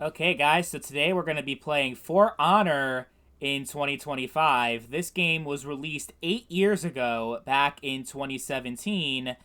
Okay, guys, so today we're going to be playing For Honor in 2025. This game was released 8 years ago, back in 2017,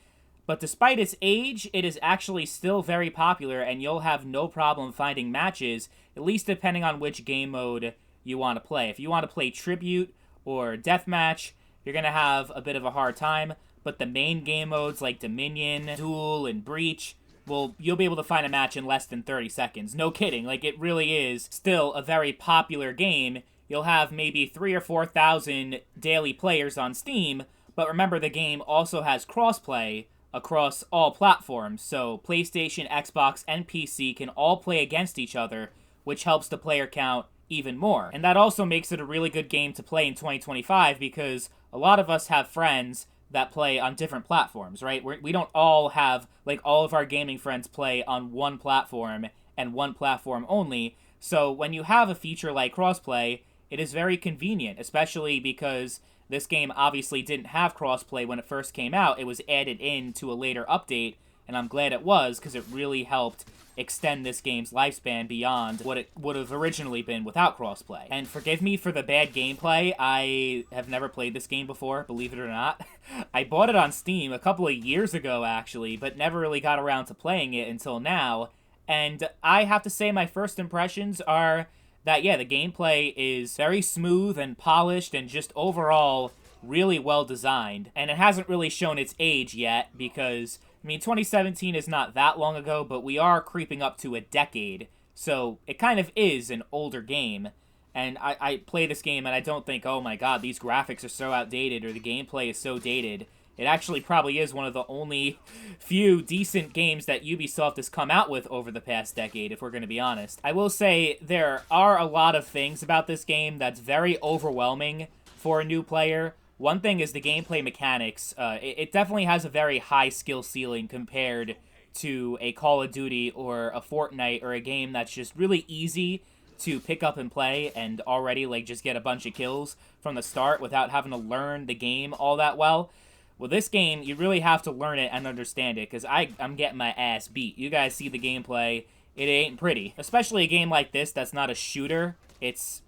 but despite its age, it is actually still very popular, and you'll have no problem finding matches, at least depending on which game mode you want to play. If you want to play Tribute or Deathmatch, you're going to have a bit of a hard time, but the main game modes like Dominion, Duel, and Breach, well, you'll be able to find a match in less than 30 seconds. No kidding. Like, it really is still a very popular game. You'll have maybe 3 or 4,000 daily players on Steam, but remember the game also has crossplay across all platforms, so PlayStation, Xbox, and PC can all play against each other, which helps the player count even more. And that also makes it a really good game to play in 2025 because a lot of us have friends that play on different platforms, right? We don't all have, like, all of our gaming friends play on one platform and one platform only. So when you have a feature like crossplay, it is very convenient, especially because this game obviously didn't have crossplay when it first came out. It was added in to a later update, and I'm glad it was because it really helped extend this game's lifespan beyond what it would have originally been without crossplay. And forgive me for the bad gameplay. I have never played this game before, believe it or not. I bought it on Steam a couple of years ago, actually, but never really got around to playing it until now. And I have to say my first impressions are that, yeah, the gameplay is very smooth and polished and just overall really well designed. And it hasn't really shown its age yet because, I mean, 2017 is not that long ago, but we are creeping up to a decade. So it kind of is an older game. And I play this game and I don't think, oh my god, these graphics are so outdated or the gameplay is so dated. It actually probably is one of the only few decent games that Ubisoft has come out with over the past decade, if we're going to be honest. I will say there are a lot of things about this game that's very overwhelming for a new player. One thing is the gameplay mechanics. It definitely has a very high skill ceiling compared to a Call of Duty or a Fortnite or a game that's just really easy to pick up and play and already like just get a bunch of kills from the start without having to learn the game all that well. Well, this game, you really have to learn it and understand it, because I'm getting my ass beat. You guys see the gameplay, it ain't pretty. Especially a game like this that's not a shooter, it's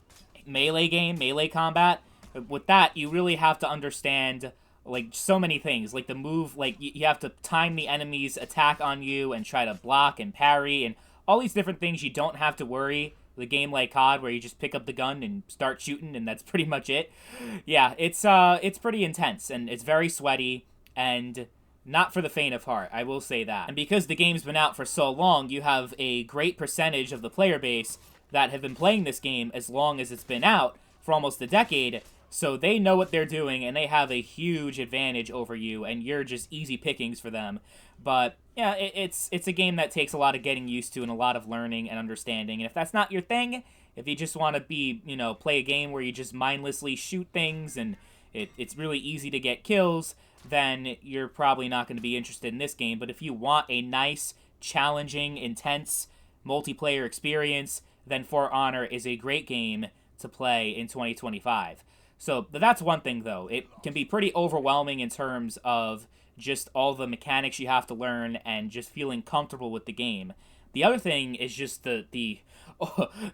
melee game, melee combat. With that, you really have to understand, like, so many things. Like, the move, like, you have to time the enemy's attack on you and try to block and parry, and all these different things you don't have to worry with a game like COD where you just pick up the gun and start shooting and that's pretty much it. Yeah, it's pretty intense and it's very sweaty and not for the faint of heart, I will say that. And because the game's been out for so long, you have a great percentage of the player base that have been playing this game as long as it's been out for almost a decade. So they know what they're doing and they have a huge advantage over you and you're just easy pickings for them. But yeah, it's a game that takes a lot of getting used to and a lot of learning and understanding. And if that's not your thing, if you just want to be, play a game where you just mindlessly shoot things and it's really easy to get kills, then you're probably not going to be interested in this game. But if you want a nice, challenging, intense multiplayer experience, then For Honor is a great game to play in 2025. So that's one thing, though. It can be pretty overwhelming in terms of just all the mechanics you have to learn and just feeling comfortable with the game. The other thing is just the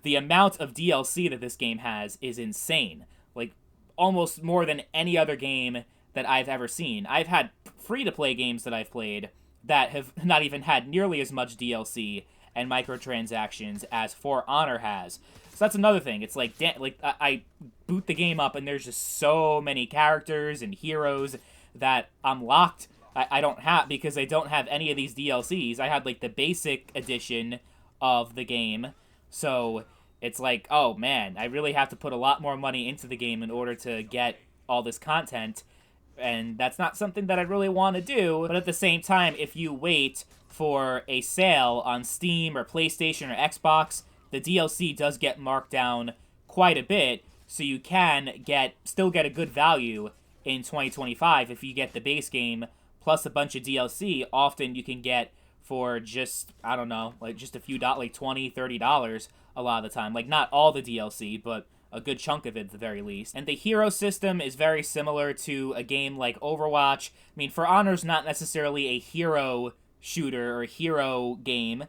amount of DLC that this game has is insane. Like, almost more than any other game that I've ever seen. I've had free-to-play games that I've played that have not even had nearly as much DLC and microtransactions as For Honor has. So that's another thing. It's like, I boot the game up and there's just so many characters and heroes that I'm locked. I don't have, because I don't have any of these DLCs. I had like the basic edition of the game. So it's like, oh man, I really have to put a lot more money into the game in order to get all this content. And that's not something that I really want to do. But at the same time, if you wait for a sale on Steam or PlayStation or Xbox, the DLC does get marked down quite a bit, so you can still get a good value in 2025 if you get the base game plus a bunch of DLC. Often you can get for just, I don't know, like just a few like $20, $30 a lot of the time. Like, not all the DLC, but a good chunk of it at the very least. And the hero system is very similar to a game like Overwatch. I mean, For Honor's not necessarily a hero shooter or hero game,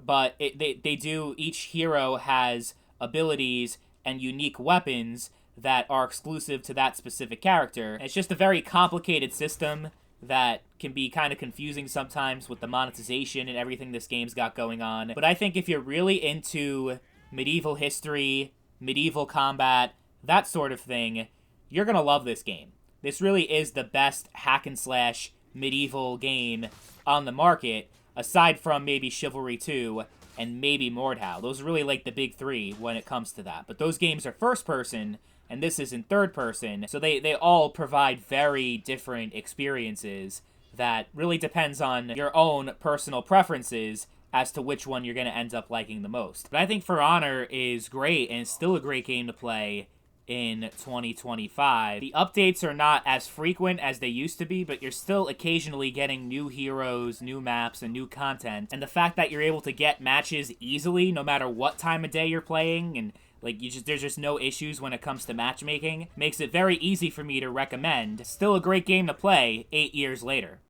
but they do, each hero has abilities and unique weapons that are exclusive to that specific character. It's just a very complicated system that can be kind of confusing sometimes with the monetization and everything this game's got going on. But I think if you're really into medieval history, medieval combat, that sort of thing, you're gonna love this game. This really is the best hack and slash medieval game on the market, aside from maybe Chivalry 2 and maybe Mordhau. Those are really like the big three when it comes to that. But those games are first person, and this is in third person, so they all provide very different experiences that really depends on your own personal preferences as to which one you're going to end up liking the most. But I think For Honor is great, and it's still a great game to play in 2025. The updates are not as frequent as they used to be, but you're still occasionally getting new heroes, new maps, and new content. And the fact that you're able to get matches easily, no matter what time of day you're playing, and there's just no issues when it comes to matchmaking, makes it very easy for me to recommend. Still a great game to play 8 years later.